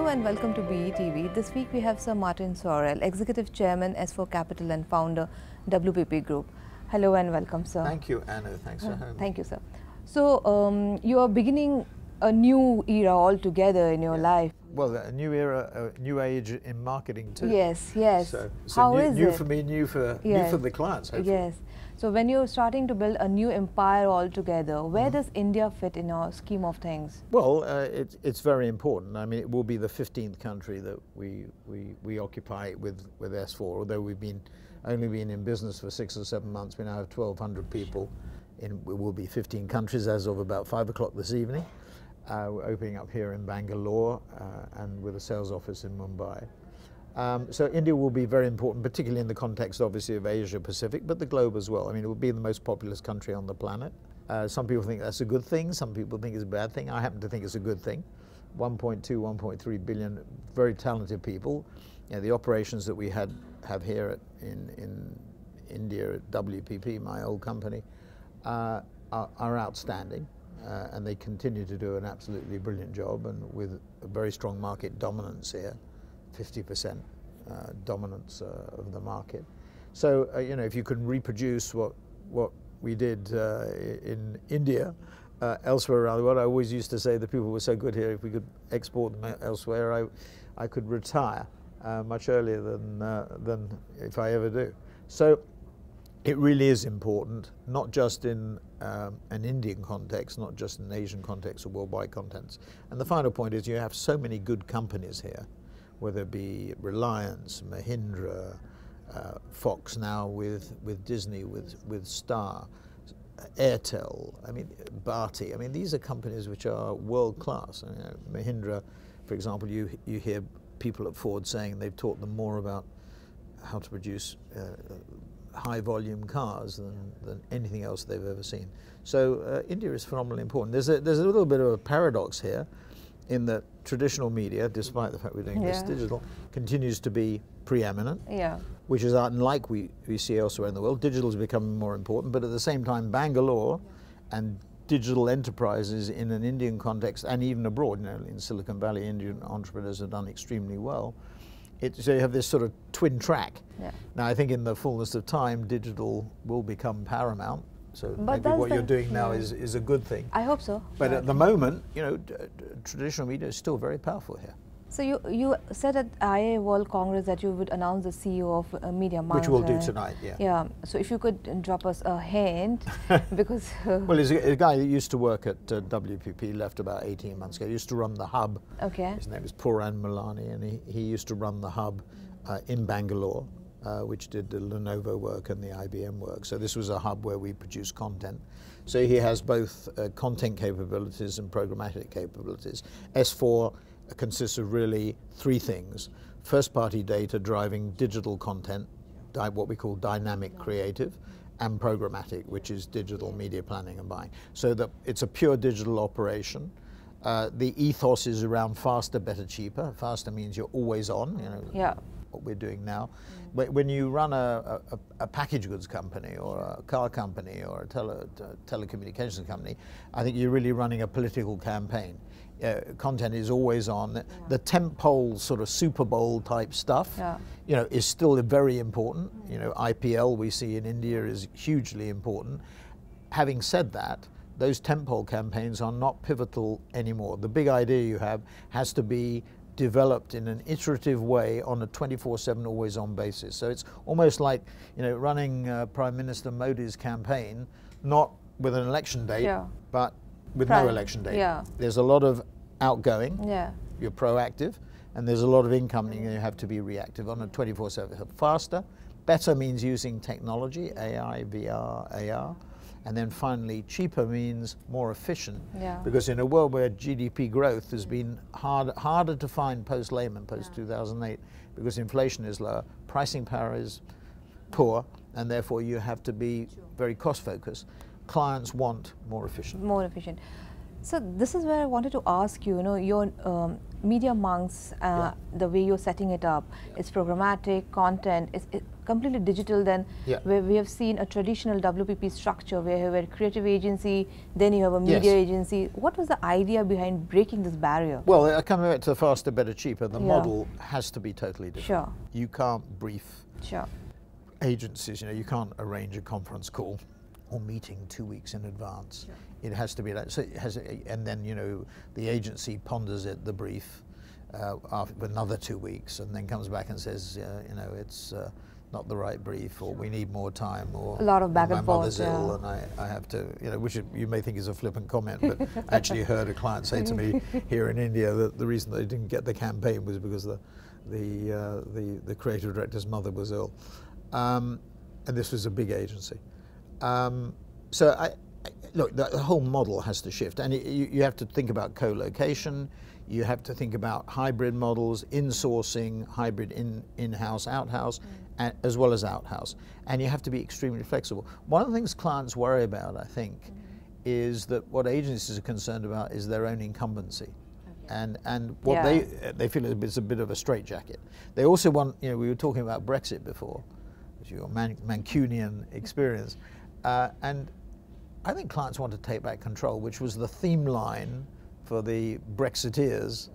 and welcome to BETV. This week we have Sir Martin Sorrell, Executive Chairman, S4 Capital and Founder, WPP Group. Hello and welcome, sir. Thank you, Anna. Thanks for having me. Thank you, sir. So, you are beginning a new era altogether in your life. Well, a new era, a new age in marketing too. Yes, yes. So How new, is new it? for me, new for the clients, hopefully. Yes. So when you're starting to build a new empire altogether, where does India fit in our scheme of things? Well, it's very important. I mean, it will be the 15th country that we occupy with S4. Although we've only been in business for 6 or 7 months, we now have 1,200 people. We will be 15 countries as of about 5 o'clock this evening. We're opening up here in Bangalore and with a sales office in Mumbai. So India will be very important, particularly in the context, obviously, of Asia Pacific, but the globe as well. I mean, it will be the most populous country on the planet. Some people think that's a good thing. Some people think it's a bad thing. I happen to think it's a good thing. 1.2, 1.3 billion very talented people. You know, the operations that we have here in India at WPP, my old company, are outstanding. And they continue to do an absolutely brilliant job, and with a very strong market dominance here, 50% dominance of the market. So you know, if you can reproduce what we did in India elsewhere around the world, I always used to say the people were so good here, if we could export them elsewhere, I could retire much earlier than if I ever do. So it really is important, not just in an Indian context, not just in an Asian context or worldwide context. And the final point is you have so many good companies here, whether it be Reliance, Mahindra, Fox now with Disney, with Star, Airtel, I mean, Bharti. I mean, these are companies which are world class. I mean, Mahindra, for example, you hear people at Ford saying they've taught them more about how to produce high volume cars than anything else they've ever seen. So India is phenomenally important. There's a little bit of a paradox here in that traditional media, despite the fact we're doing this digital, continues to be preeminent, which is unlike we see elsewhere in the world. Digital is becoming more important, but at the same time Bangalore and digital enterprises in an Indian context and even abroad, you know, in Silicon Valley, Indian entrepreneurs have done extremely well. So you have this sort of twin track. Now I think in the fullness of time, digital will become paramount. So maybe what you're doing now is a good thing. I hope so. But at the moment, you know, traditional media is still very powerful here. So you said at IA World Congress that you would announce the CEO of Media Monks. Which we'll do tonight, Yeah. So if you could drop us a hint, because... Well, there's a guy that used to work at WPP, left about 18 months ago. He used to run the hub. Okay. His name is Puran Milani, and he used to run the hub in Bangalore, which did the Lenovo work and the IBM work. So this was a hub where we produce content. So he has both content capabilities and programmatic capabilities. S4 consists of really 3 things. First-party data driving digital content, what we call dynamic creative, and programmatic, which is digital media planning and buying. So that it's a pure digital operation. The ethos is around faster, better, cheaper. Faster means you're always on, you know, what we're doing now. But when you run a package goods company or a car company or a telecommunications company, I think you're really running a political campaign. Content is always on. The tentpole sort of Super Bowl type stuff, you know, is still very important. You know, IPL we see in India is hugely important. Having said that, those tentpole campaigns are not pivotal anymore. The big idea you have has to be developed in an iterative way on a 24/7 always on basis. So it's almost like, you know, running Prime Minister Modi's campaign, not with an election date, but with no election date. There's a lot of outgoing, you're proactive, and there's a lot of incoming, and you have to be reactive on a 24/7. Faster, better means using technology, AI, VR, AR, and then finally cheaper means more efficient. Because in a world where GDP growth has been harder to find post-Lehman, post-2008, because inflation is lower, pricing power is poor, and therefore you have to be very cost-focused. Clients want more efficient. More efficient. So this is where I wanted to ask you, you know, your Media Monks, the way you're setting it up, it's programmatic, content, it's completely digital than Yeah. where we have seen a traditional WPP structure where you have a creative agency, then you have a media Yes. agency. What was the idea behind breaking this barrier? Well, coming back to faster, better, cheaper, the Yeah. model has to be totally different. Sure. You can't brief Sure. agencies, you can't arrange a conference call or meeting 2 weeks in advance. Sure. It has to be like, so it has, and then, the agency ponders it, the brief, after another 2 weeks, and then comes back and says, it's not the right brief, or we need more time, or A lot of back and my mother's forth, ill, yeah. and I have to, which you may think is a flippant comment, but I actually heard a client say to me here in India that the reason they didn't get the campaign was because the creative director's mother was ill, and this was a big agency. So look, the whole model has to shift, and you have to think about co-location. You have to think about hybrid models, insourcing, hybrid in-house, out-house, as well as out-house. And you have to be extremely flexible. One of the things clients worry about, I think, is that what agencies are concerned about is their own incumbency. And what they feel is a bit of a straitjacket. They also want, we were talking about Brexit before, which is your Mancunian experience. And I think clients want to take back control, which was the theme line for the Brexiteers.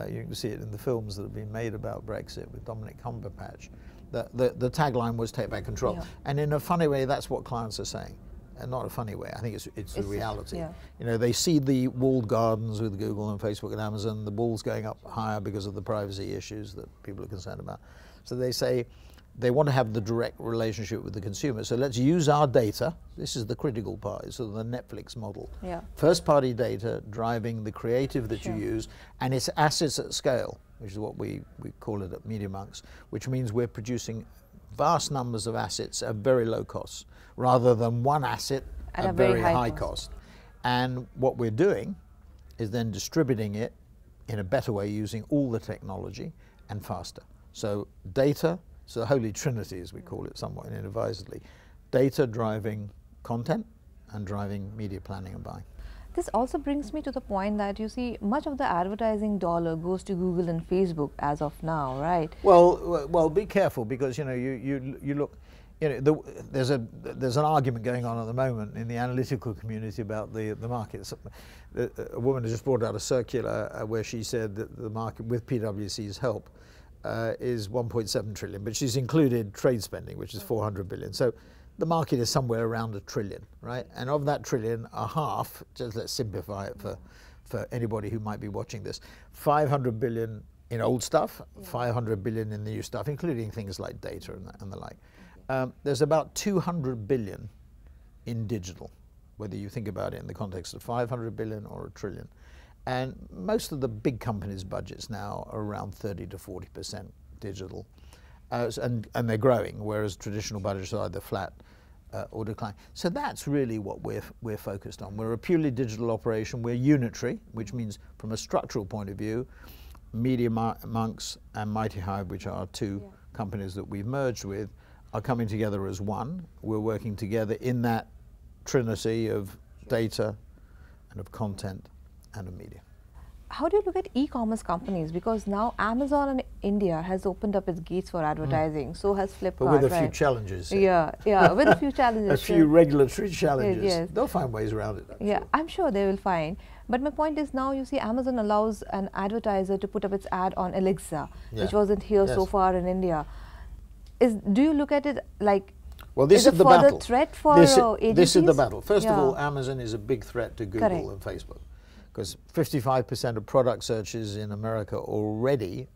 You can see it in the films that have been made about Brexit with Dominic Cumberbatch. The tagline was take back control. Yeah. And in a funny way, that's what clients are saying. And not a funny way, I think it's the reality. Yeah. They see the walled gardens with Google and Facebook and Amazon, the walls going up higher because of the privacy issues that people are concerned about. So they say, they want to have the direct relationship with the consumer. So let's use our data. This is the critical part. It's sort of the Netflix model. Yeah. First party data driving the creative that you use, and it's assets at scale, which is what we call it at Media Monks, which means we're producing vast numbers of assets at very low costs, rather than one asset at a very high cost. And what we're doing is then distributing it in a better way using all the technology and faster. So data, so the Holy Trinity, as we call it somewhat inadvisedly, data driving content and driving media planning and buying. This also brings me to the point that you see much of the advertising dollar goes to Google and Facebook as of now, right? Well, be careful, because you look, there's an argument going on at the moment in the analytical community about the markets. A woman has just brought out a circular where she said that the market, with PwC's help, is 1.7 trillion, but she's included trade spending, which is 400 billion. So the market is somewhere around $1 trillion, right? And of that trillion, a half, just let's simplify it for anybody who might be watching this, 500 billion in old stuff, 500 billion in the new stuff, including things like data and the like. There's about 200 billion in digital, whether you think about it in the context of 500 billion or $1 trillion. And most of the big companies' budgets now are around 30 to 40% digital, and they're growing, whereas traditional budgets are either flat or decline. So that's really what we're focused on. We're a purely digital operation. We're unitary, which means from a structural point of view, Media Monks and Mighty Hive, which are two companies that we've merged with, are coming together as one. We're working together in that trinity of data and of content and of media. How do you look at e-commerce companies? Because now Amazon in India has opened up its gates for advertising, so has Flipkart. But with a few challenges. Yeah, with a few challenges. A few regulatory challenges. Yes. They'll find ways around it. I'm sure they will find. But my point is, now you see Amazon allows an advertiser to put up its ad on Alexa, which wasn't here so far in India. Do you look at it like, well, this is the battle. Threat for agencies? This is the battle. First of all, Amazon is a big threat to Google and Facebook, because 55% of product searches in America already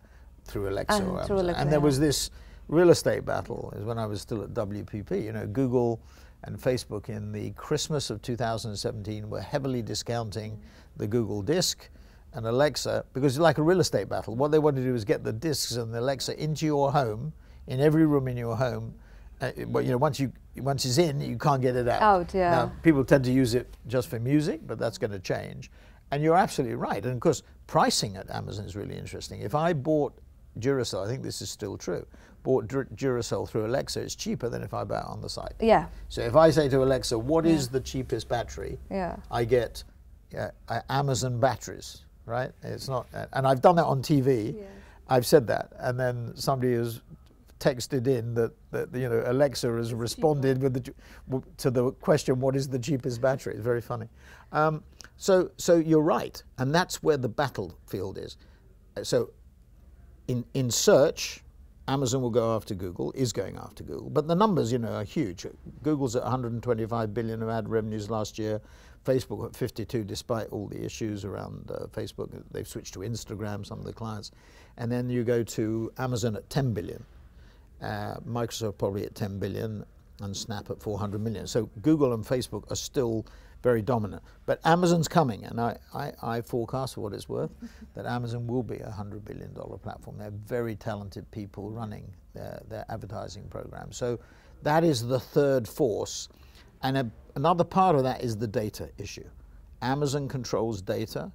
through Alexa or Amazon. And there was this real estate battle, is when I was still at WPP. Google and Facebook in the Christmas of 2017 were heavily discounting the Google Disk and Alexa, because it's like a real estate battle. What they want to do is get the disks and the Alexa into your home, in every room in your home. But once it's in, you can't get it out. Now, people tend to use it just for music, but that's going to change. And you're absolutely right. And of course, pricing at Amazon is really interesting. If I bought Duracell, I think this is still true, bought Duracell through Alexa, it's cheaper than if I buy it on the site. So if I say to Alexa, what is the cheapest battery? I get Amazon batteries, right? It's not, and I've done that on TV. I've said that. And then somebody has texted in that you know, Alexa has responded with to the question, what is the cheapest battery? It's very funny. So you're right, and that's where the battlefield is. So in search, Amazon will go after Google, is going after Google, but the numbers, you know, are huge. Google's at 125 billion of ad revenues last year. Facebook at 52, despite all the issues around Facebook. They've switched to Instagram, some of the clients. And then you go to Amazon at 10 billion. Microsoft probably at 10 billion, and Snap at 400 million. So Google and Facebook are still very dominant. But Amazon's coming, and I forecast, for what it's worth, that Amazon will be a $100 billion platform. They're very talented people running their advertising program. So that is the third force. And another part of that is the data issue. Amazon controls data.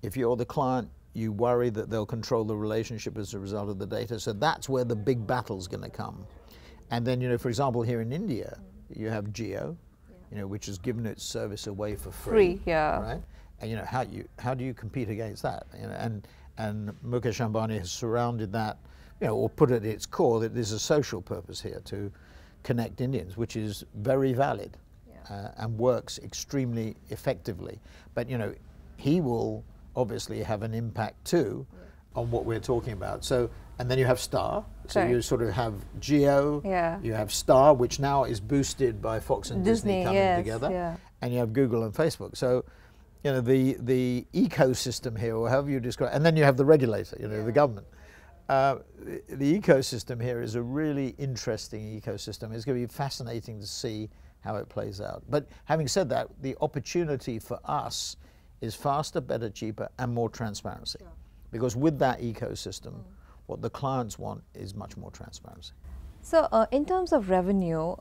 If you're the client, you worry that they'll control the relationship as a result of the data. So that's where the big battle's going to come. And then, you know, for example, here in India, you have Jio, you know, which has given its service away for free. Yeah. Right? And you know, how do you compete against that? You know, and Mukesh Ambani has surrounded that, you know, or put at its core that there's a social purpose here to connect Indians, which is very valid and works extremely effectively. But you know, he will obviously have an impact too on what we're talking about. So, and then you have Star. So you sort of have Jio, you have Star, which now is boosted by Fox and Disney coming together, and you have Google and Facebook. So, you know, the ecosystem here, or however you describe, and then you have the regulator, you know, the government. The ecosystem here is a really interesting ecosystem. It's going to be fascinating to see how it plays out. But having said that, the opportunity for us is faster, better, cheaper, and more transparency. Because with that ecosystem, what the clients want is much more transparency. So, in terms of revenue,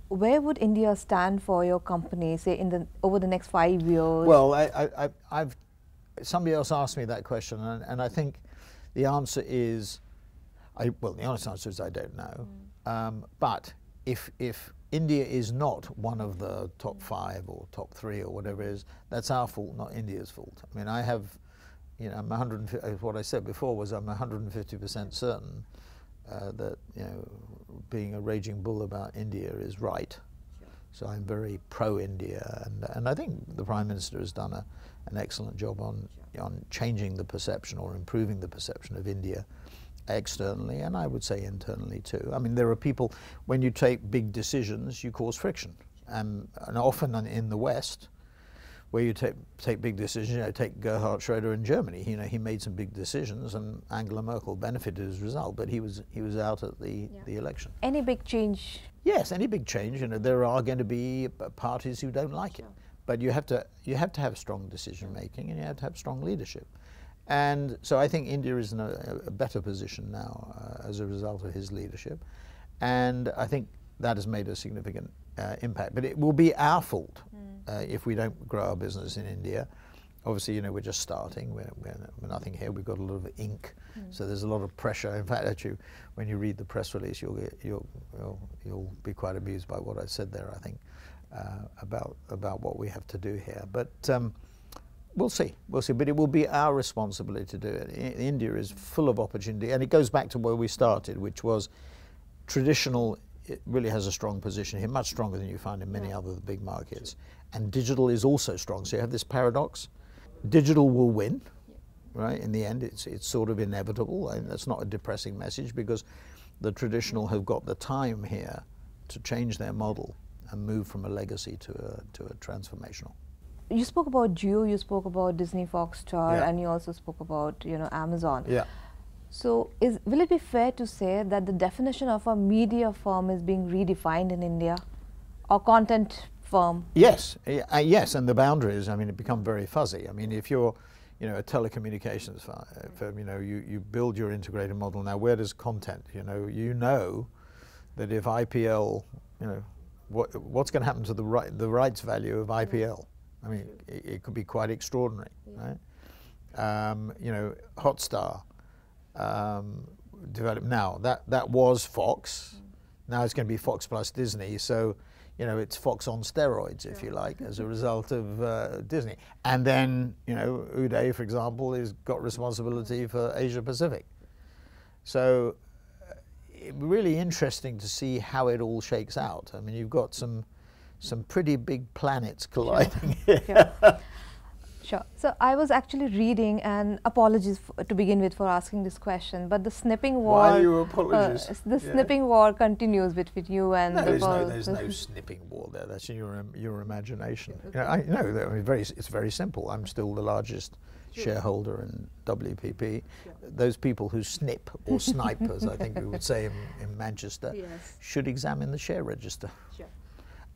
where would India stand for your company, say over the next 5 years? Well, somebody else asked me that question, and I think the answer is, the honest answer is I don't know. But if India is not one of the top 5 or top 3 or whatever it is, that's our fault, not India's fault. I mean, I have, you know, what I said before was I'm 150% certain that, you know, being a raging bull about India is right. So I'm very pro-India, and I think the Prime Minister has done an excellent job on changing the perception or improving the perception of India externally, and I would say internally too. I mean, there are people, when you take big decisions, you cause friction. And often in the West, where you take big decisions, you know, take Gerhard Schröder in Germany, you know, he made some big decisions and Angela Merkel benefited as a result, but he was out at the election. Any big change? Yes, any big change, you know, there are going to be parties who don't like it. But you have to have strong decision making, and you have to have strong leadership. And so I think India is in a better position now as a result of his leadership. And I think that has made a significant impact. But it will be our fault if we don't grow our business in India. Obviously, you know, we're just starting. We're nothing here. We've got a lot of ink, so there's a lot of pressure. In fact, actually, when you read the press release, you'll be quite amused by what I said there, I think, about what we have to do here. But we'll see. But it will be our responsibility to do it. India is full of opportunity, and it goes back to where we started, which was traditional. It really has a strong position here, much stronger than you find in many other big markets. And digital is also strong. So you have this paradox. Digital will win, right? In the end, it's sort of inevitable, and that's not a depressing message, because the traditional have got the time here to change their model and move from a legacy to a transformational. You spoke about Jio, you spoke about Disney, Foxstar, and you also spoke about, you know, Amazon. Yeah. So will it be fair to say that the definition of a media firm is being redefined in India, or content firm? Yes, yes, and the boundaries, I mean, it become very fuzzy. I mean, if you're, you know, a telecommunications firm, you know, you build your integrated model. Now, where does content, you know that if IPL, you know, what's going to happen to the rights value of IPL? I mean, it could be quite extraordinary, right? You know, Hotstar developed now. That was Fox. Now it's going to be Fox plus Disney. So, you know, it's Fox on steroids, if you like, as a result of Disney. And then, you know, Uday, for example, has got responsibility for Asia Pacific. So really interesting to see how it all shakes out. I mean, you've got some pretty big planets colliding here. Sure. Sure. So I was actually reading, and apologies to begin with for asking this question, but the snipping war. Why are you apologies? The snipping war continues between you and. No, there's no snipping war there. That's your imagination. Okay. I mean, it's very simple. I'm still the largest shareholder in WPP. Sure. Those people who snip or snipe, as I think we would say in Manchester, yes, should examine the share register. Sure.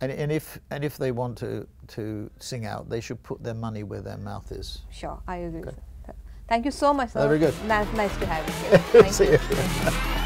And if they want to sing out, they should put their money where their mouth is. Sure, I agree. Okay. Thank you so much, sir. Very good. Nice to have you here. Thank See you. you.